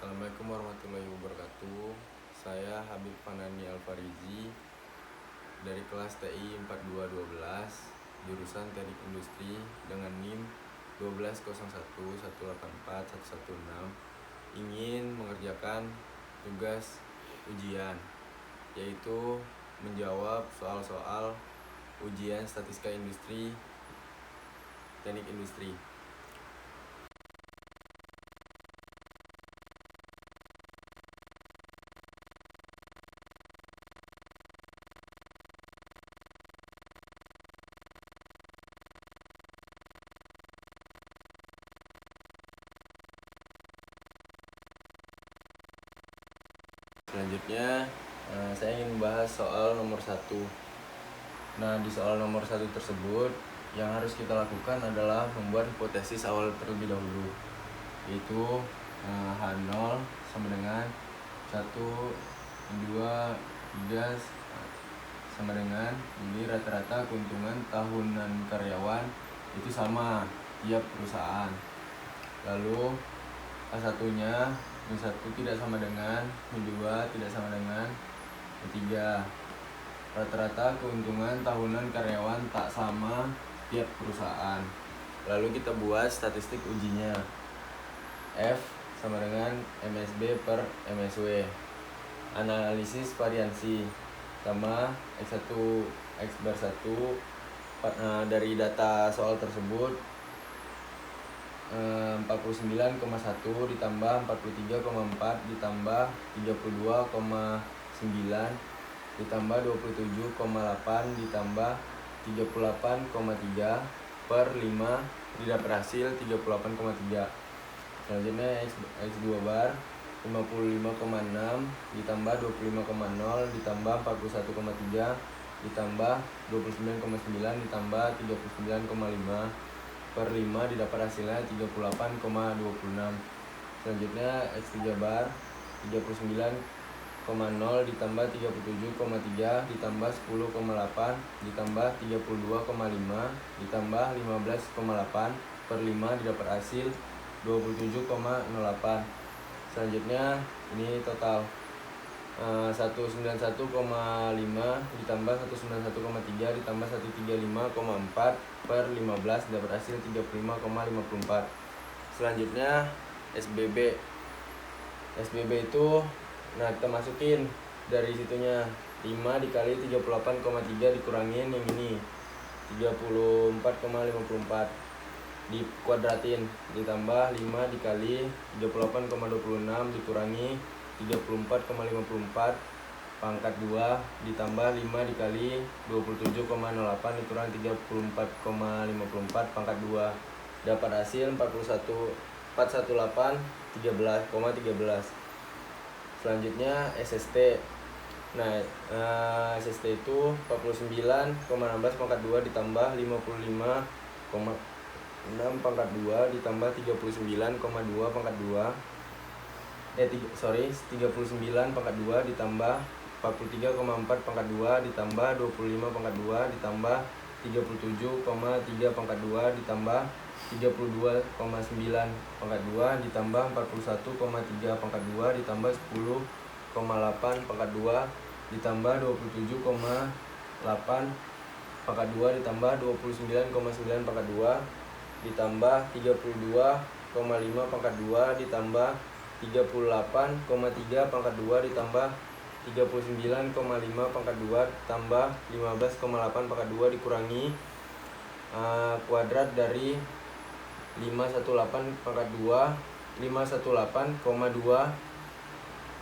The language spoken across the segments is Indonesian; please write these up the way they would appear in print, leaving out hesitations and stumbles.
Assalamualaikum warahmatullahi wabarakatuh. Saya Habib Fanani Alfarizi dari kelas TI 4212 jurusan Teknik Industri dengan NIM 12011841116 ingin mengerjakan tugas ujian, yaitu menjawab soal-soal ujian statistika industri teknik industri. Selanjutnya saya ingin membahas soal nomor 1. Nah, di soal nomor 1 tersebut yang harus kita lakukan adalah membuat hipotesis awal terlebih dahulu, yaitu H0 sama dengan 1, 2, 3 sama dengan ini rata-rata keuntungan tahunan karyawan itu sama tiap perusahaan. Lalu A1-nya Min1 tidak sama dengan Min2 tidak sama dengan Min3. Rata-rata keuntungan tahunan karyawan tak sama tiap perusahaan. Lalu kita buat statistik ujinya. F sama dengan MSB per MSW. Analisis variansi sama X1 X bar 1 dari data soal tersebut 49,1 ditambah 43,4 ditambah 32,9 ditambah 27,8 ditambah 38,3 per 5 didapat hasil 38,3. Selanjutnya X2 bar 55,6 ditambah 25,0 ditambah 41,3 ditambah 29,9 ditambah 39,5 per 5 didapat hasilnya 38,26. Selanjutnya X3 bar 39,0 ditambah 37,3 ditambah 10,8 ditambah 32,5 ditambah 15,8 per 5 didapat hasil 27,08. Selanjutnya ini total 191,5 ditambah 191,3 ditambah 135,4 per 15 dapat hasil 35,54. Selanjutnya SBB itu kita masukin dari situnya 5 dikali 38,3 dikurangin yang ini 34,54 dikuadratin ditambah 5 dikali 38,26 dikurangi 34,54 pangkat 2 ditambah 5 dikali 27,08 dikurangi 34,54 pangkat 2 dapat hasil 418,13. Selanjutnya SST. SST itu 49,16 pangkat 2 ditambah 55,6 pangkat 2 ditambah 39,2 pangkat 2 39 pangkat 2 ditambah 43,4 pangkat 2 ditambah 25 pangkat 2 ditambah 37,3 pangkat 2 ditambah 32,9 pangkat 2 ditambah 41,3 pangkat 2 ditambah 10,8 pangkat 2 ditambah 27,8 pangkat 2 ditambah 29,9 pangkat 2 ditambah 32,5 pangkat 2 ditambah 38,3 pangkat 2 ditambah 39,5 pangkat 2 tambah 15,8 pangkat 2 dikurangi kuadrat dari 518 pangkat 2 518,2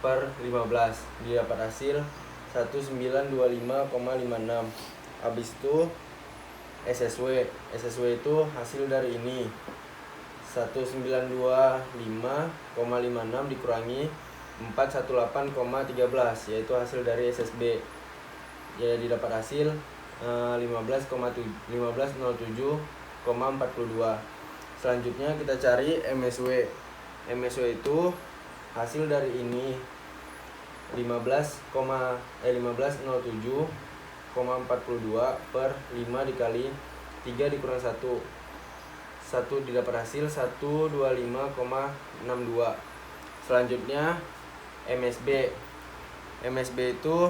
per 15 didapat hasil 1925,56. Habis itu SSW itu hasil dari ini 1925,56 dikurangi 418,13 yaitu hasil dari SSB. Ya, didapat hasil 1507,42. Selanjutnya kita cari MSW. MSW itu hasil dari ini 1507,42 per 5 dikali 3 dikurang 1 didapat hasil 125,62. selanjutnya MSB. MSB itu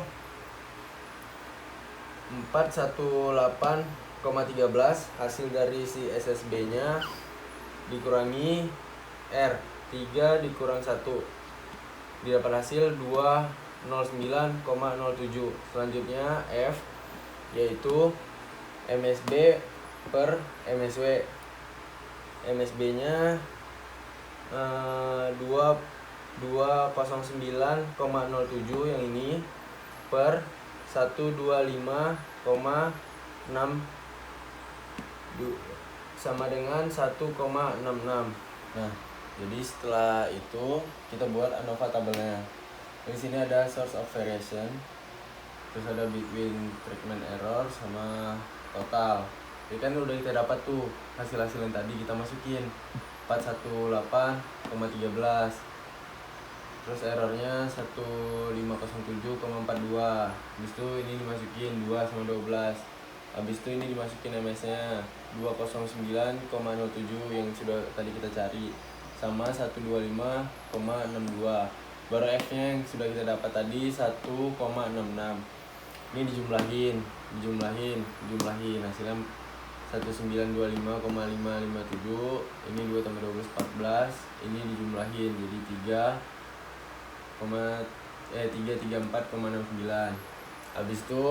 418,13 hasil dari si SSB-nya dikurangi R 3 dikurang 1 didapat hasil 209,07. Selanjutnya F yaitu MSB per MSW. MSB-nya 209,07 yang ini per 125,6 sama dengan 1,66. Nah, jadi setelah itu kita buat ANOVA tabelnya. Di sini ada source of variation, terus ada between treatment error sama total. Jadi kan udah kita dapat tuh hasil-hasil yang tadi kita masukin 418,13. Terus errornya 1507,42. Habis itu ini dimasukin 2 sama 12. Habis itu ini dimasukin MS-nya 209,07 yang sudah tadi kita cari sama 125,62. Baru F-nya yang sudah kita dapat tadi 1,66. Ini dijumlahin hasilnya 1925,557. Ini 2 tambah 12 14. Ini dijumlahin jadi 334,69. Habis itu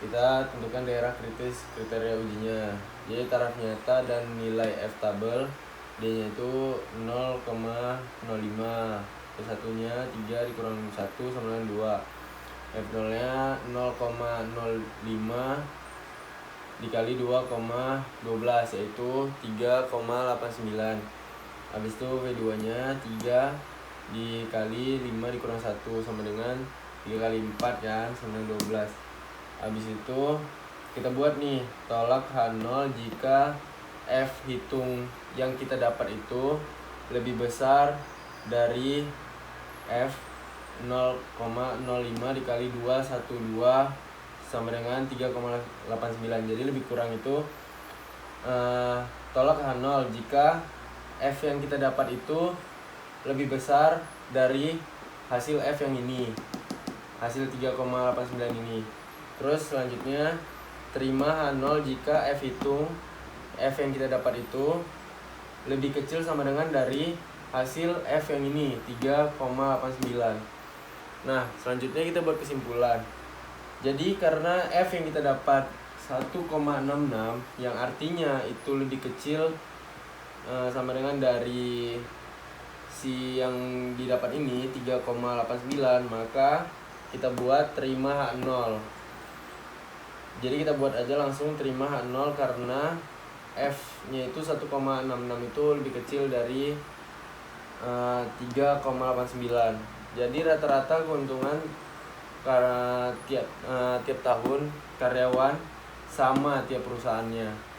kita tentukan daerah kritis kriteria ujinya. Jadi taraf nyata dan nilai F tabel D-nya itu 0,05. P1-nya 3 dikurang 1 sama dengan 2. F0-nya 0,05 dikali 2,12 yaitu 3,89. Habis itu V2-nya 3 dikali 5 dikurang 1 sama dengan 3 kali 4 kan sama dengan 12. Habis itu kita buat nih tolak H0 jika F hitung yang kita dapat itu lebih besar dari F 0,05 dikali 212 sama dengan 3,89. Jadi lebih kurang itu tolak H0 jika F yang kita dapat itu lebih besar dari hasil F yang ini, hasil 3,89 ini. Terus selanjutnya terima H0 jika F hitung F yang kita dapat itu lebih kecil sama dengan dari hasil F yang ini 3,89. Nah selanjutnya kita buat kesimpulan. Jadi karena F yang kita dapat 1,66 yang artinya itu lebih kecil sama dengan dari si yang didapat ini 3,89, maka kita buat terima H0. Jadi kita buat aja langsung terima H0 karena F-nya itu 1,66 itu lebih kecil dari 3,89. Jadi rata-rata keuntungan tiap tahun karyawan sama tiap perusahaannya.